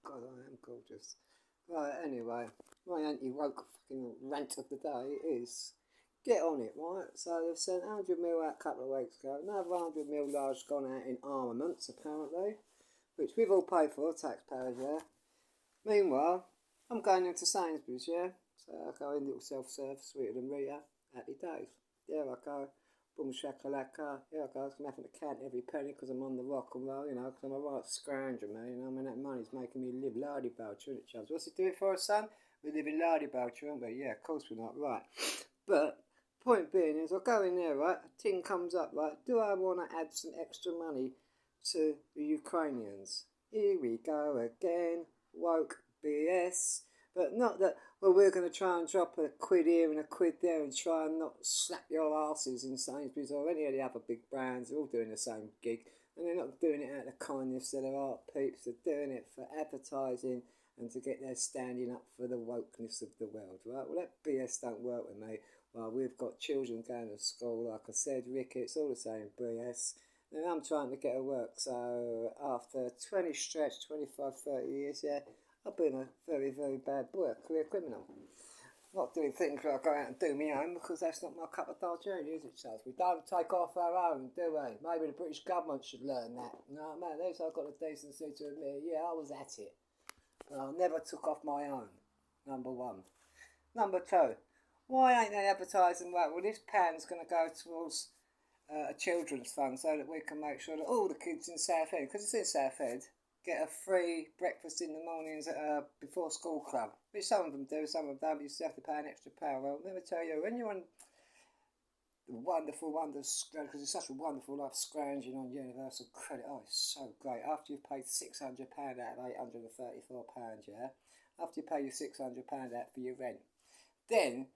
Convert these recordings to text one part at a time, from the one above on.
God, I am gorgeous. Right, anyway, my anti-woke fucking rant of the day is get on it, right? So they've sent 100 mil out a couple of weeks ago. Another 100 mil large gone out in armaments, apparently, which we've all paid for, taxpayers, yeah. Meanwhile, I'm going into Sainsbury's, yeah. So I go in, little self-serve, sweeter than Rita, happy days. There I go. Boom shakalaka. Here I go. I'm having to count every penny because I'm on the rock and roll, you know, because I'm a right scrounger, man. You know, I mean, that money's making me live lardy-belcher, isn't it, Chubbs? What's it doing for us, son? We're living lardy-belcher, aren't we? Yeah, of course we're not. Right. But, point being is, I go in there, right? A thing comes up, right? Do I want to add some extra money to the Ukrainians? Here we go again. Woke BS. But not that, well, we're going to try and drop a quid here and a quid there and try and not slap your asses in Sainsbury's or any of the other big brands. They're all doing the same gig. And they're not doing it out of kindness to their art peeps. They're doing it for advertising and to get their standing up for the wokeness of the world, right? Well, that BS don't work with me. Well, we've got children going to school, like I said, Ricky, it's all the same BS. And I'm trying to get to work, so after 20 stretch, 25, 30 years, yeah, I've been a very, very bad boy, a career criminal. Not doing things where I go out and do my own because that's not my cup of journey, is it, Charles? We don't take off our own, do we? Maybe the British government should learn that. No, man, at least I've got the decency to admit, yeah, I was at it. But I never took off my own, number one. Number two, why ain't they advertising, right, well, this pound's going to go towards a children's fund so that we can make sure that all the kids in Southend, because it's in Southend, get a free breakfast in the mornings at a before school club, which some of them do, some of them don't. You still have to pay an extra pound. Well, let me tell you, when you're on the wonderful wonders, because it's such a wonderful life scrounging on universal credit, oh, it's so great. After you've paid £600 out of £834, yeah, after you pay your £600 out for your rent, then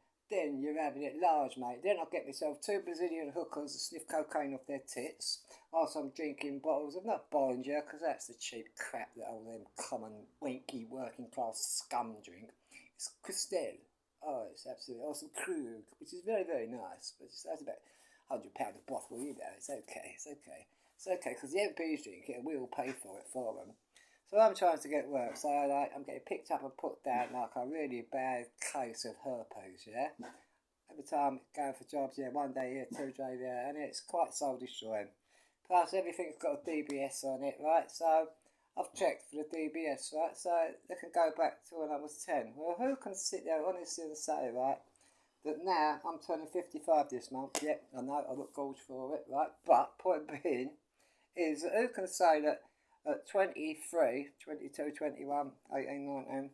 you're having it large, mate. Then I get myself two Brazilian hookers to sniff cocaine off their tits whilst I'm drinking bottles of not Bollinger, because that's the cheap crap that all them common, winky, working class scum drink. It's Cristal. Oh, it's absolutely awesome. Krug, which is very, very nice, but that's about £100 a bottle, you know. It's okay, it's okay. It's okay, because the MPs drink it and we all pay for it for them. So I'm trying to get work, so I'm getting picked up and put down like a really bad case of herpes, yeah? Every time going for jobs, yeah, 1 day here, 2 days there, and it's quite soul destroying. Plus everything's got a DBS on it, right? So I've checked for the DBS, right? So they can go back to when I was 10. Well, who can sit there honestly and say, right, that now I'm turning 55 this month? Yep, I know, I look gorgeous for it, right? But point being is who can say that at 23, 22, 21, 18, 19,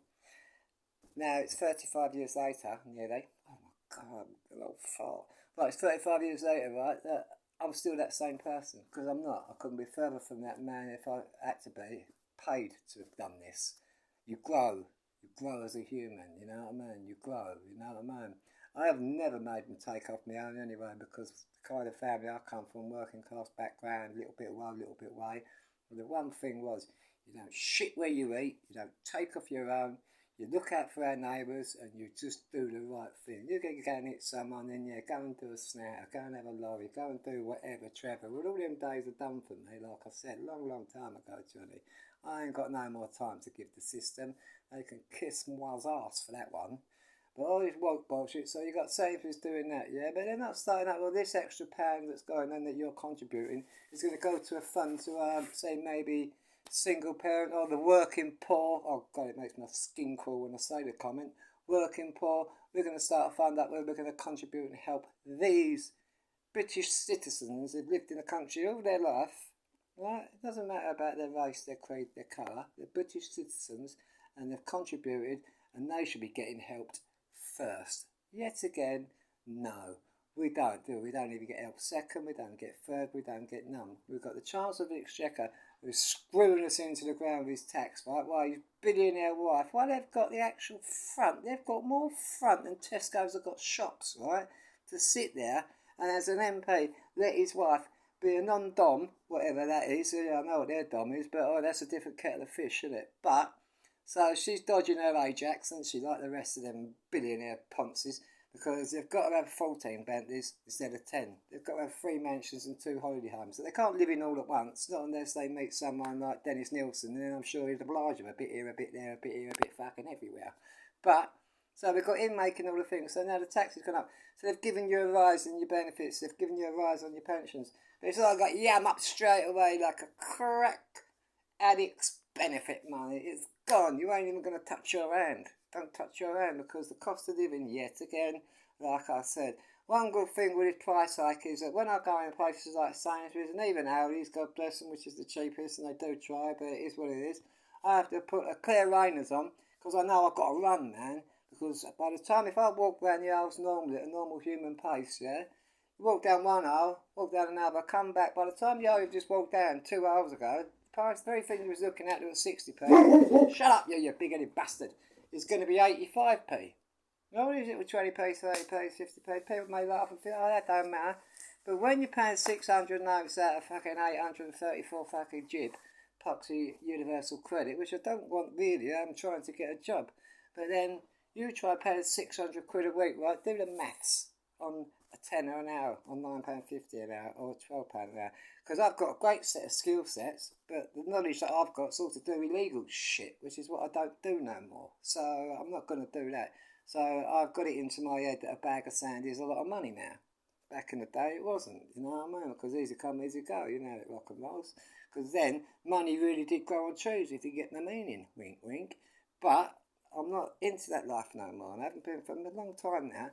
now it's 35 years later, nearly. Oh my God, I'm an old fart. Right, it's 35 years later, right, that I'm still that same person, because I'm not. I couldn't be further from that man if I had to be paid to have done this. You grow as a human, you know what I mean? You grow, you know what I mean? I have never made them take off my own anyway, because the kind of family I come from, working class background, little bit away, little bit away. Well, the one thing was, you don't shit where you eat, you don't take off your own, you look out for our neighbours and you just do the right thing. You can go and hit someone, then yeah, go and do a snap, go and have a lorry, go and do whatever, Trevor. Well, all them days are done for me, like I said, long, long time ago, Johnny. I ain't got no more time to give the system. They can kiss Moi's ass for that one. But all this woke bullshit, so you got Sainsbury's doing that, yeah? But they're not starting out, well, this extra pound that's going on that you're contributing is going to go to a fund to, say, maybe single parent or the working poor. Oh, God, it makes my skin crawl when I say the comment. Working poor. We're going to start a fund up where we're going to contribute and help these British citizens who've lived in the country all their life, right? It doesn't matter about their race, their creed, their colour. They're British citizens and they've contributed and they should be getting helped first. Yet again, no, we don't do. We don't even get help second, we don't get third, we don't get none. We've got the Chancellor of the Exchequer who's screwing us into the ground with his tax, right? Why, his billionaire wife, why they've got the actual front, they've got more front than Tesco's have got shops, right? To sit there and as an MP let his wife be a non-dom, whatever that is. Yeah, I know what their dom is, but oh, that's a different kettle of fish, isn't it? But so she's dodging her Ajax, isn't she, like the rest of them billionaire ponces. because they've got to have 14 Bentleys instead of 10. They've got to have 3 mansions and 2 holiday homes. So they can't live in all at once, not unless they meet someone like Dennis Nielsen, and then I'm sure he'd oblige them a bit here, a bit there, a bit here, a bit fucking everywhere. But, so we've got him making all the things, so now the tax has gone up. So they've given you a rise in your benefits, they've given you a rise on your pensions. But it's like yam up straight away like a crack addict's benefit money. It's gone. You ain't even going to touch your hand. Don't touch your hand because the cost of living, yet again, like I said, one good thing with this price hike is that when I go in places like Sainsbury's and even Aldi's, God bless them, which is the cheapest, and they do try, but it is what it is, I have to put a clear rainers on because I know I've got to run, man. Because by the time, if I walk round the aisles normally at a normal human pace, yeah, you walk down one aisle, walk down another, come back. By the time you just walked down 2 hours ago, the price, the very thing you was looking at, it was 60p. Shut up, you big-headed bastard. It's going to be 85p. What is it with 20p, 30p, 50p? People may laugh and think, oh, that don't matter. But when you're paying 600 notes out of fucking 834 fucking jib, Poxy Universal Credit, which I don't want really, I'm trying to get a job. But then you try paying 600 quid a week, right? Do the maths on a tenner an hour, on £9.50 an hour, or £12 an hour. Because I've got a great set of skill sets, but the knowledge that I've got is all to do illegal shit, which is what I don't do no more. So I'm not going to do that. So I've got it into my head that a bag of sand is a lot of money now. Back in the day it wasn't, you know what I mean? Because easy come, easy go, you know, at rock and rolls. Because then money really did grow on trees, if you get the meaning, wink wink. But I'm not into that life no more, and I haven't been for a long time now.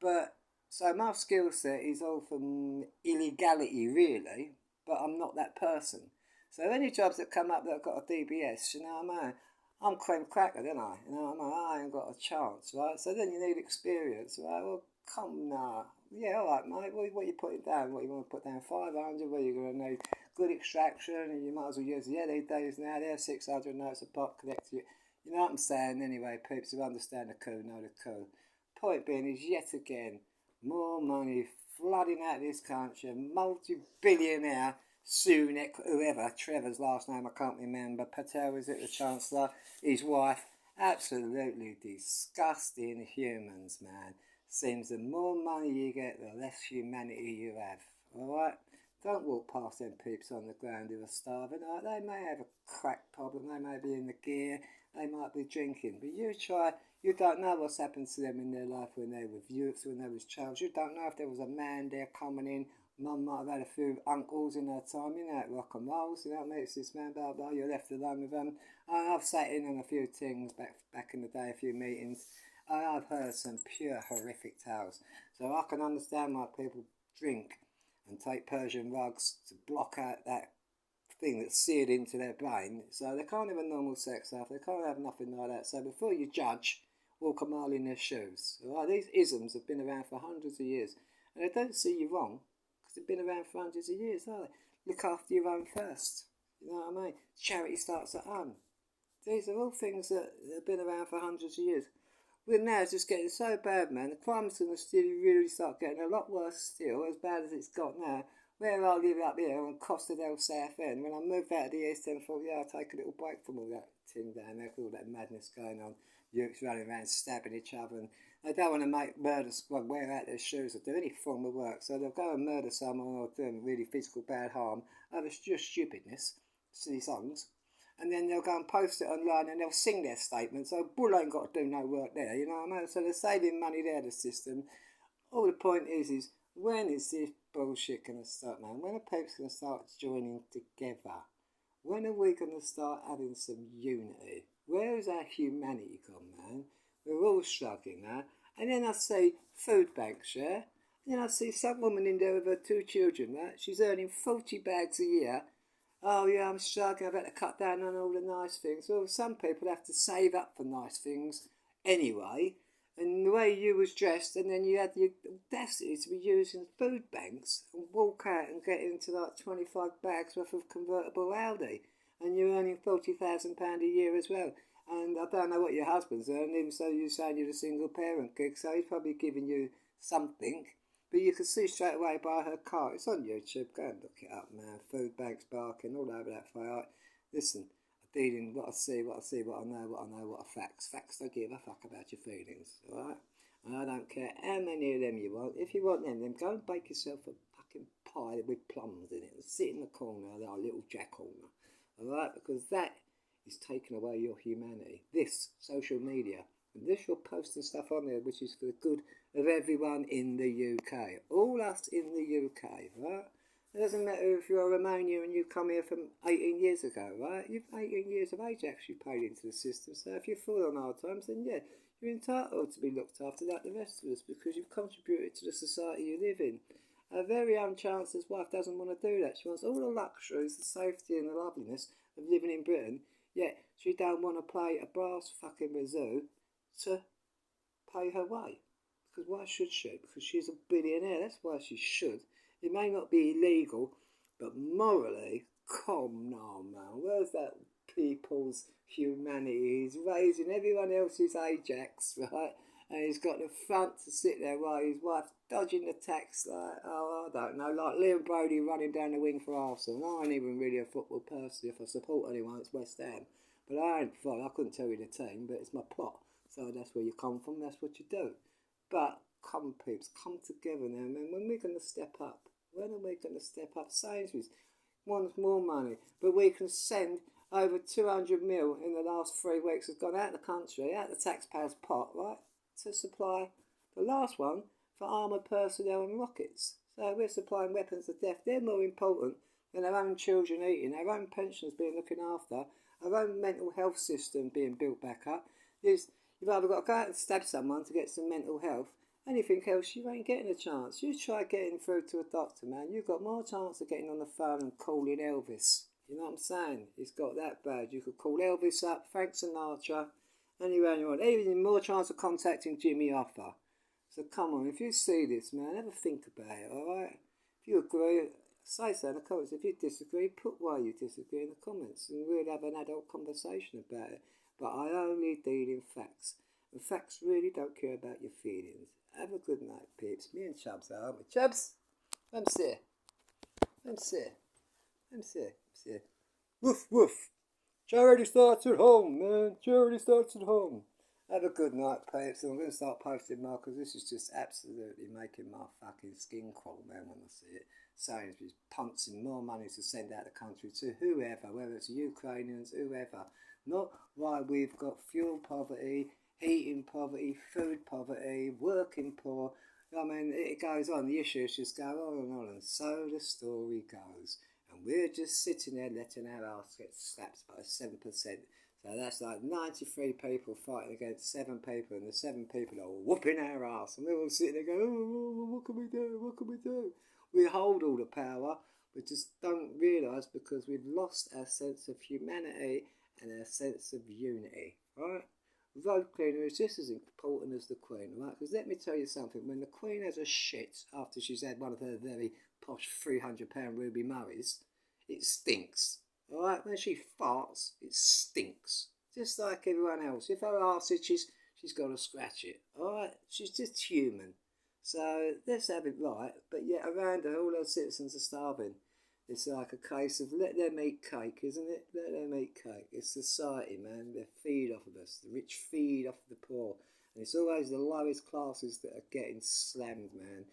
But, so my skill set is all from illegality really, but I'm not that person. So any jobs that come up that have got a DBS, you know what I mean? I'm cream cracker, don't I? You know what I mean? I ain't got a chance, right? So then you need experience, right? Well, come now. Yeah, all right, mate. What are you putting down? What you want to put down? 500? What are you going to need? Good extraction, and you might as well use the LEDs now. They're 600 notes a pop, connect to you. You know what I'm saying? Anyway, peeps who understand the coup know the coup. Point being is yet again, more money flooding out of this country. Multi-billionaire Sunak, whoever, Trevor's last name I can't remember, Patel is it, the Chancellor, his wife, absolutely disgusting humans, man. Seems the more money you get, the less humanity you have, alright? Don't walk past them peeps on the ground who are starving, right? They may have a crack problem, they may be in the gear, they might be drinking, but you don't know what's happened to them in their life when they were youths, when they was childs. You don't know if there was a man there coming in. Mum might have had a few uncles in her time, you know, rock and rolls, you know what I mean? It's this man, blah, blah, you're left alone with them. I've sat in on a few things back in the day, a few meetings. I've heard some pure horrific tales. So I can understand why people drink and take Persian rugs to block out that thing that's seared into their brain. So they can't have a normal sex life, they can't have nothing like that. So before you judge, walk a mile in their shoes. All right? These isms have been around for hundreds of years. And they don't see you wrong. They've been around for hundreds of years, are they? Look after your own first. You know what I mean? Charity starts at home. These are all things that have been around for hundreds of years. We're now just getting so bad, man. The crime's going to still really start getting a lot worse still, as bad as it's got now. Where I live up here on Costa del South End, when I moved out of the East End, I thought, yeah, I'll take a little break from all that thing down there, all that madness going on. Youths running around stabbing each other, and they don't want to make murder squad wear out their shoes or do any form of work, so they'll go and murder someone or do them really physical bad harm over just stupidness, silly songs, and then they'll go and post it online and they'll sing their statement, so Bull ain't got to do no work there, you know what I mean? So they're saving money there, the system. All the point is when is this bullshit going to start, man? When are people going to start joining together? When are we going to start having some unity? Where is our humanity gone, man? We're all struggling now. And then I see food banks, yeah? And then I see some woman in there with her 2 children, right? She's earning 40 bags a year. Oh, yeah, I'm struggling. I've had to cut down on all the nice things. Well, some people have to save up for nice things anyway. And the way you was dressed, and then you had the audacity to be using food banks and walk out and get into like 25 bags worth of convertible Aldi. And you're earning £40,000 a year as well. And I don't know what your husband's earning, so you're saying you're a single parent gig, so he's probably giving you something. But you can see straight away by her car. It's on YouTube. Go and look it up, man. Food banks barking all over that fire. Listen, I'm dealing what I see, what I know, what are facts. Facts don't give a fuck about your feelings, alright? And I don't care how many of them you want. If you want them, then go and bake yourself a fucking pie with plums in it and sit in the corner like a little jack corner. Alright? Because that is taking away your humanity. This social media. And this you're posting stuff on there which is for the good of everyone in the UK. All us in the UK, right? It doesn't matter if you're a Romanian and you come here from 18 years ago, right? You've 18 years of age actually paid into the system. So if you fall on hard times, then yeah, you're entitled to be looked after like the rest of us because you've contributed to the society you live in. A very young Chancellor's wife doesn't want to do that. She wants all the luxuries, the safety and the loveliness of living in Britain, yet she don't want to pay a brass fucking wazoo to pay her way. Because why should she? Because she's a billionaire. That's why she should. It may not be illegal, but morally, come on, man. Where's that people's humanity? He's raising everyone else's Ajax, right? And he's got the front to sit there while his wife's dodging the tax like, oh, I don't know, like Liam Brody running down the wing for Arsenal. I ain't even really a football person. If I support anyone, it's West Ham. But I couldn't tell you the team, but it's my plot. So that's where you come from, that's what you do. But come, peeps, come together now, man. When we're going to step up? When are we going to step up? Sainsbury's wants more money, but we can send over 200 mil in the last 3 weeks has gone out of the country, out of the taxpayers' pot, right, to supply the last one for armoured personnel and rockets. So we're supplying weapons of death. They're more important than our own children eating, our own pensions being looking after, our own mental health system being built back up. You've either got to go out and stab someone to get some mental health. Anything else, you ain't getting a chance. You try getting through to a doctor, man. You've got more chance of getting on the phone and calling Elvis. You know what I'm saying? It's got that bad. You could call Elvis up, Frank Sinatra, anyone you want. Even more chance of contacting Jimmy Hoffa. So come on, if you see this, man, have a think about it, alright? If you agree, say so in the comments. If you disagree, put why you disagree in the comments. And we'll have an adult conversation about it. But I only deal in facts. And facts really don't care about your feelings. Have a good night, peeps. Me and Chubbs are, aren't we? Chubbs, I'm sick. Woof, woof. Charity starts at home, man. Charity starts at home. Have a good night, peeps. I'm going to start posting more because this is just absolutely making my fucking skin crawl, man, when I see it. Sainsbury's punching more money to send out the country to whoever, whether it's Ukrainians, whoever. Not why we've got fuel poverty, heating poverty, food poverty, working poor. I mean, it goes on. The issues just go on and on, and so the story goes. And we're just sitting there letting our arse get slapped by 7%. So that's like 93 people fighting against 7 people, and the 7 people are whooping our arse. And we're all sitting there going, oh, what can we do? What can we do? We hold all the power. We just don't realise because we've lost our sense of humanity and our sense of unity, right? Road cleaner is just as important as the Queen, right? Because let me tell you something, when the Queen has a shit after she's had one of her very posh £300 Ruby Murrays, it stinks, alright? When she farts, it stinks. Just like everyone else. If her arse itches, she's got to scratch it, alright? She's just human. So let's have it right, but yet around her, all her citizens are starving. It's like a case of let them eat cake, isn't it? Let them eat cake. It's society, man. They feed off of us. The rich feed off of the poor. And it's always the lowest classes that are getting slammed, man.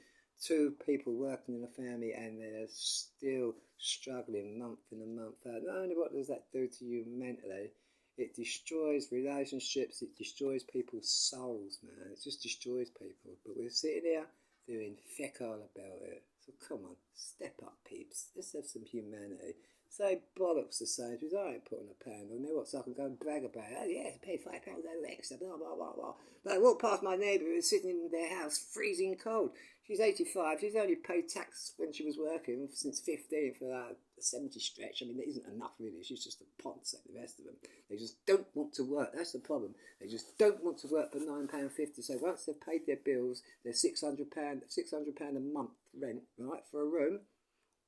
2 people working in a family and they're still struggling month in and month out. Not only what does that do to you mentally, it destroys relationships. It destroys people's souls, man. It just destroys people. But we're sitting here doing feck all about it. So come on, step up, peeps. Let's have some humanity. Say bollocks to Sainsbury's. I ain't putting a pound on there. What, so I can go and brag about it? Oh, yeah, pay £5 over extra, blah, blah, blah, blah. But I walked past my neighbour who was sitting in their house freezing cold. She's 85. She's only paid tax when she was working since 15 for that 70 stretch. I mean, it isn't enough, really. She's just a ponce like the rest of them. They just don't want to work. That's the problem. They just don't want to work for £9.50. So once they've paid their bills, they're £600 a month rent, right, for a room.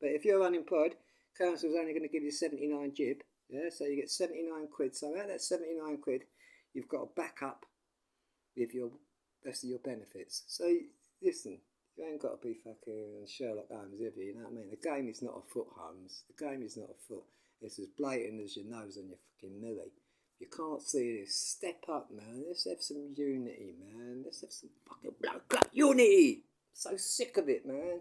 But if you're unemployed, council's only going to give you 79 jib. Yeah, so you get 79 quid. So out of that 79 quid, you've got to back up with your rest of your benefits. So listen, you ain't got to be fucking Sherlock Holmes, have you? You know what I mean? The game is not afoot, Holmes. The game is not afoot. It's as blatant as your nose on your fucking millie. You can't see this. Step up, man. Let's have some unity, man. Let's have some fucking blood clot unity. So sick of it, man.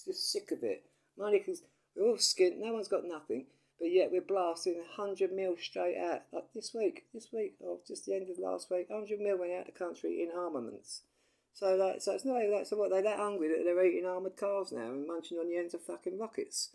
Just sick of it. Money, because we're all skint. No one's got nothing. But yet we're blasting 100 mil straight out. Like this week, or just the end of last week, 100 mil went out of the country in armaments. So it's not like, so what, they're that hungry that they're eating armoured cars now and munching on the ends of fucking rockets.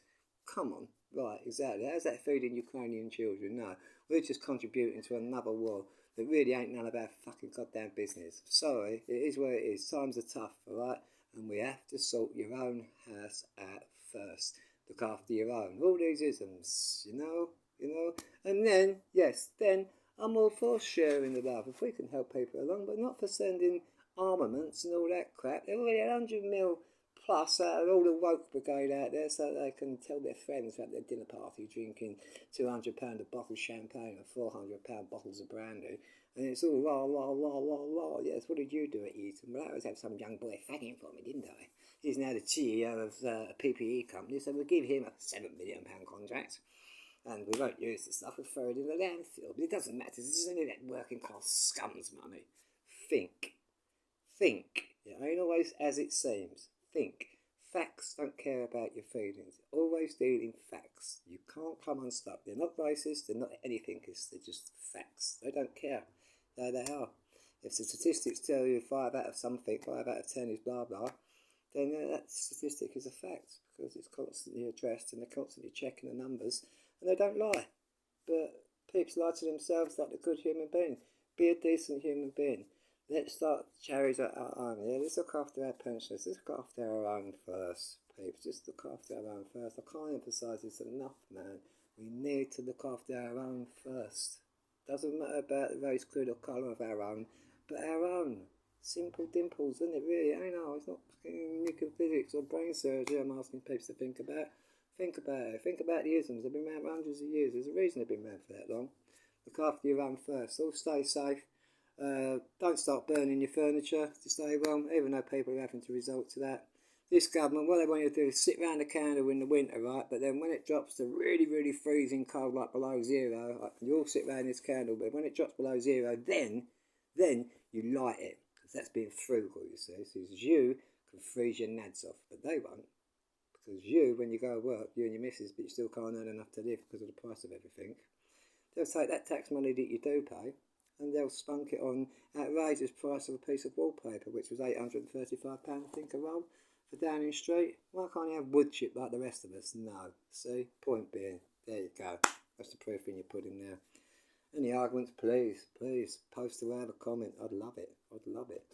Come on. Right, exactly. How's that feeding Ukrainian children? No. We're just contributing to another war that really ain't none of our fucking goddamn business. Sorry, it is what it is. Times are tough, alright? And we have to sort your own house out first. Look after your own. All these isms, you know? And then, yes, then I'm all for sharing the love. If we can help people along, but not for sending armaments and all that crap. They've already had 100 mil plus out of all the woke brigade out there so they can tell their friends at their dinner party drinking £200 a bottle of champagne or £400 bottles of brandy. And it's all rah, rah, rah, rah, rah. Yes, what did you do at Eton? Well, I always have some young boy fagging for me, didn't I? He's now the CEO of a PPE company, so we'll give him a £7 million contract. And we won't use the stuff, we'll throw it in the landfill. But it doesn't matter, this is only that working class scum's money. Think. It ain't always as it seems. Think. Facts don't care about your feelings. Always deal in facts. You can't come unstuck. They're not racist, they're not anything, they're just facts. They don't care. There they are. If the statistics tell you 5 out of something, 5 out of 10 is blah blah, then that statistic is a fact because it's constantly addressed and they're constantly checking the numbers and they don't lie. But people lie to themselves like a good human being. Be a decent human being. Let's start charities at our own. Yeah, let's look after our pensioners. Let's look after our own first, peeps. Just look after our own first. I can't emphasise this enough, man. We need to look after our own first. Doesn't matter about the race, creed or colour of our own, but our own. Simple dimples, isn't it, really? I know, it's not fucking nuclear physics or brain surgery I'm asking people to think about. Think about it. Think about the isms. They've been around for hundreds of years. There's a reason they've been around for that long. Look after your own first. All stay safe. Don't start burning your furniture to stay warm, even though people are having to resort to that. This government, what they want you to do is sit round a candle in the winter, right? But then when it drops to really, really freezing cold, like below zero, you all sit round this candle, but when it drops below zero, then you light it. Because that's being frugal, you see. So you can freeze your nads off, but they won't. Because you, when you go to work, you and your missus, but you still can't earn enough to live because of the price of everything, they'll take that tax money that you do pay, and they'll spunk it on outrageous price of a piece of wallpaper, which was £835, I think, a roll for Downing Street. Why can't you have wood chip like the rest of us? No. See? Point being, there you go. That's the proof in your pudding now. Any arguments, please post or have a comment. I'd love it.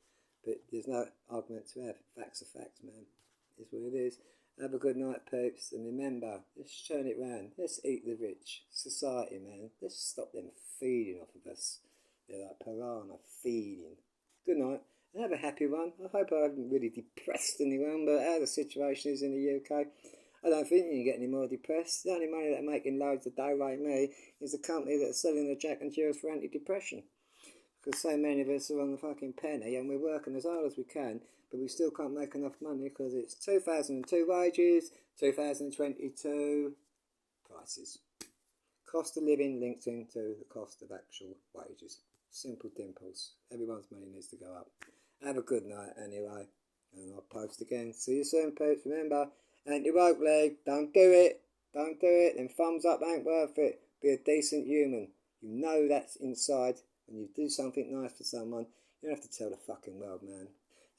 But there's no argument to have. Facts are facts, man. It's what it is. Have a good night, peeps. And remember, let's turn it round. Let's eat the rich. Society, man. Let's stop them feeding off of us. They're like piranha feeding. Good night. And have a happy one. I hope I haven't really depressed anyone, but how the situation is in the UK, I don't think you can get any more depressed. The only money that are making loads a day like me is the company that's selling the Jack and Jills for anti-depression. Because so many of us are on the fucking penny and we're working as hard as we can, but we still can't make enough money because it's 2002 wages, 2022 prices. Cost of living linked into the cost of actual wages. Simple dimples. Everyone's money needs to go up. Have a good night anyway. And I'll post again. See you soon, peeps. Remember, anti-woke leg. Don't do it. Them thumbs up ain't worth it. Be a decent human. You know that's inside. When you do something nice for someone, you don't have to tell the fucking world, man.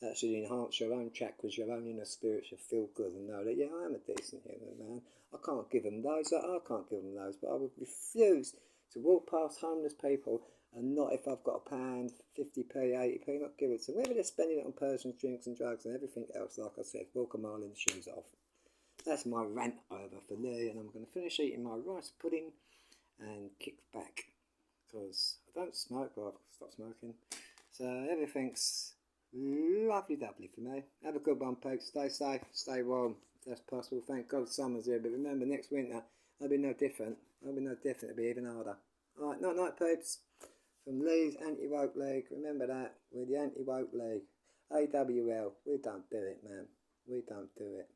That should enhance your own chakras, your own inner spirit should feel good and know that, yeah, I am a decent human, man. I can't give them those, but I would refuse to walk past homeless people and not if I've got £1, 50p, 80p, not give it to them. Whether they're spending it on Persians, drinks and drugs and everything else, like I said, walk a mile in the shoes off. That's my rant over for Lee, and I'm going to finish eating my rice pudding and kick back. Because I don't smoke, but I've stopped smoking. So everything's lovely-dovely for me. Have a good one, folks. Stay safe, stay warm, if that's possible. Thank God summer's here, but remember, next winter, it'll be no different. It'll be even harder. Alright, night, peeps. From Lee's Anti-Woke League. Remember that. We're the Anti-Woke League. AWL. We don't do it, man. We don't do it.